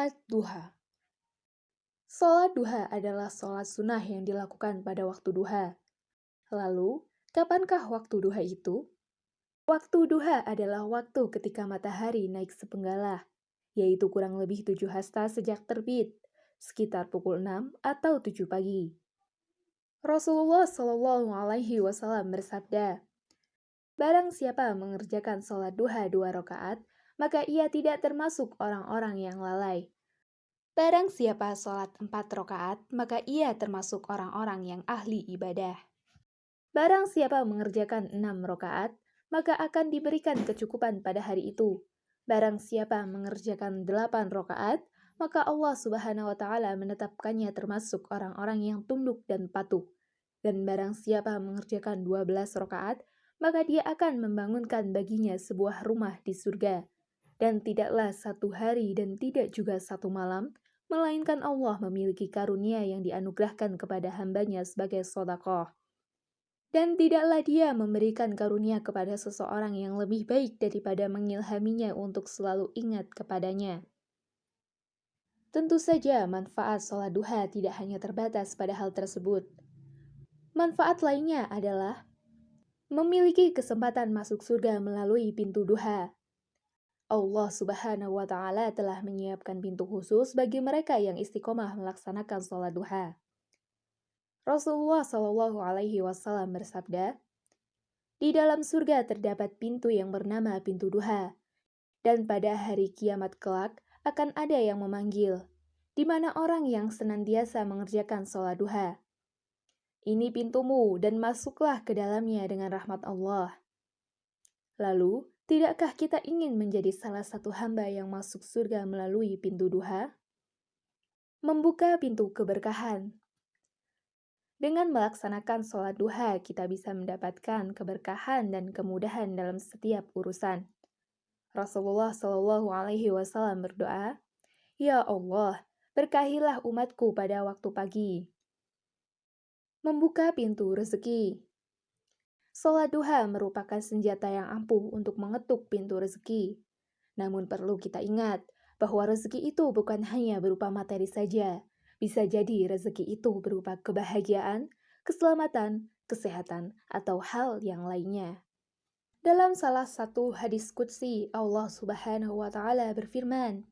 Sholat duha. Sholat duha adalah sholat sunnah yang dilakukan pada waktu duha. Lalu, kapankah waktu duha itu? Waktu duha adalah waktu ketika matahari naik sepenggalah, yaitu kurang lebih 7 hasta sejak terbit, sekitar pukul 6 atau 7 pagi. Rasulullah Shallallahu Alaihi Wasallam bersabda, "Barang siapa mengerjakan sholat duha 2 rakaat, maka ia tidak termasuk orang-orang yang lalai. Barang siapa sholat 4 rakaat, maka ia termasuk orang-orang yang ahli ibadah. Barang siapa mengerjakan 6 rakaat, maka akan diberikan kecukupan pada hari itu. Barang siapa mengerjakan 8 rakaat, maka Allah Subhanahu wa Ta'ala menetapkannya termasuk orang-orang yang tunduk dan patuh. Dan barang siapa mengerjakan 12 rakaat, maka dia akan membangunkan baginya sebuah rumah di surga. Dan tidaklah satu hari dan tidak juga satu malam, melainkan Allah memiliki karunia yang dianugerahkan kepada hambanya sebagai sedekah. Dan tidaklah dia memberikan karunia kepada seseorang yang lebih baik daripada mengilhaminya untuk selalu ingat kepadanya. Tentu saja manfaat sholat duha tidak hanya terbatas pada hal tersebut. Manfaat lainnya adalah memiliki kesempatan masuk surga melalui pintu duha. Allah Subhanahu wa Ta'ala telah menyiapkan pintu khusus bagi mereka yang istiqomah melaksanakan sholat duha. Rasulullah Shallallahu Alaihi Wasallam bersabda, "Di dalam surga terdapat pintu yang bernama pintu duha, dan pada hari kiamat kelak akan ada yang memanggil, di mana orang yang senantiasa mengerjakan sholat duha. Ini pintumu dan masuklah ke dalamnya dengan rahmat Allah." Lalu, tidakkah kita ingin menjadi salah satu hamba yang masuk surga melalui pintu duha? Membuka pintu keberkahan. Dengan melaksanakan sholat duha, kita bisa mendapatkan keberkahan dan kemudahan dalam setiap urusan. Rasulullah Shallallahu Alaihi Wasallam berdoa, "Ya Allah, berkahilah umatku pada waktu pagi." Membuka pintu rezeki. Sholat duha merupakan senjata yang ampuh untuk mengetuk pintu rezeki. Namun perlu kita ingat bahwa rezeki itu bukan hanya berupa materi saja. Bisa jadi rezeki itu berupa kebahagiaan, keselamatan, kesehatan, atau hal yang lainnya. Dalam salah satu hadis qudsi, Allah Subhanahu wa Ta'ala berfirman,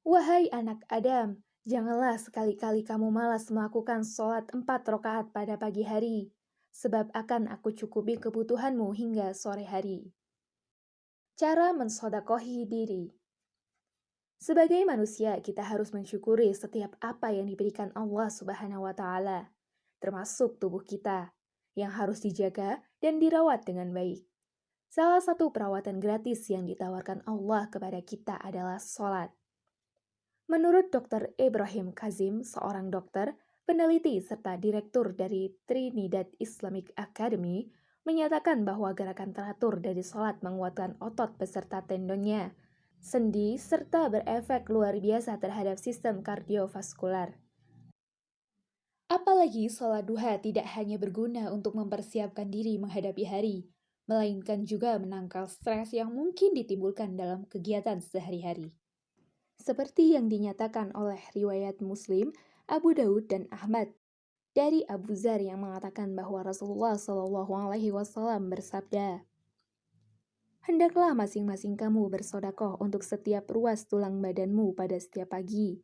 "Wahai anak Adam, janganlah sekali-kali kamu malas melakukan sholat 4 rakaat pada pagi hari, sebab akan aku cukupi kebutuhanmu hingga sore hari." Cara mensodakohi diri. Sebagai manusia, kita harus mensyukuri setiap apa yang diberikan Allah Subhanahu wa Ta'ala, termasuk tubuh kita, yang harus dijaga dan dirawat dengan baik. Salah satu perawatan gratis yang ditawarkan Allah kepada kita adalah sholat. Menurut Dr. Ibrahim Kazim, seorang dokter, peneliti serta direktur dari Trinidad Islamic Academy, menyatakan bahwa gerakan teratur dari sholat menguatkan otot beserta tendonnya, sendi, serta berefek luar biasa terhadap sistem kardiovaskular. Apalagi sholat duha tidak hanya berguna untuk mempersiapkan diri menghadapi hari, melainkan juga menangkal stres yang mungkin ditimbulkan dalam kegiatan sehari-hari. Seperti yang dinyatakan oleh riwayat Muslim, Abu Daud dan Ahmad dari Abu Dzar yang mengatakan bahwa Rasulullah Shallallahu Alaihi Wasallam bersabda, "Hendaklah masing-masing kamu bersodakoh untuk setiap ruas tulang badanmu pada setiap pagi,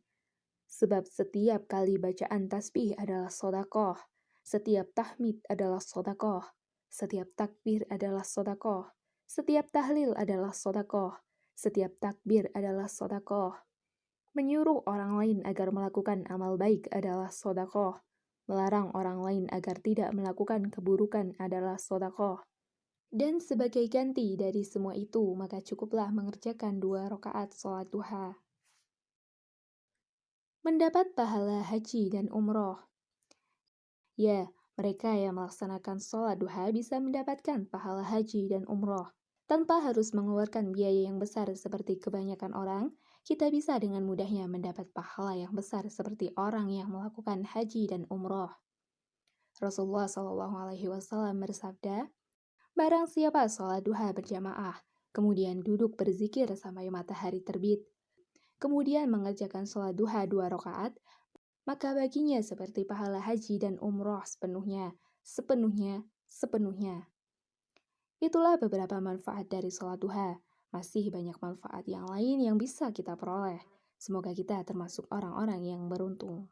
sebab setiap kali bacaan tasbih adalah sodakoh, setiap tahmid adalah sodakoh, setiap takbir adalah sodakoh, setiap tahlil adalah sodakoh, setiap takbir adalah sodakoh. Menyuruh orang lain agar melakukan amal baik adalah sodakoh. Melarang orang lain agar tidak melakukan keburukan adalah sodakoh. Dan sebagai ganti dari semua itu, maka cukuplah mengerjakan 2 rakaat sholat duha." Mendapat pahala haji dan umroh. Ya, mereka yang melaksanakan sholat duha bisa mendapatkan pahala haji dan umroh. Tanpa harus mengeluarkan biaya yang besar seperti kebanyakan orang, kita bisa dengan mudahnya mendapat pahala yang besar seperti orang yang melakukan haji dan umroh. Rasulullah Shallallahu Alaihi Wasallam bersabda, "Barang siapa sholat duha berjamaah, kemudian duduk berzikir sampai matahari terbit, kemudian mengerjakan sholat duha 2 rakaat, maka baginya seperti pahala haji dan umroh sepenuhnya, sepenuhnya, sepenuhnya. Itulah beberapa manfaat dari sholat duha. Masih banyak manfaat yang lain yang bisa kita peroleh. Semoga kita termasuk orang-orang yang beruntung.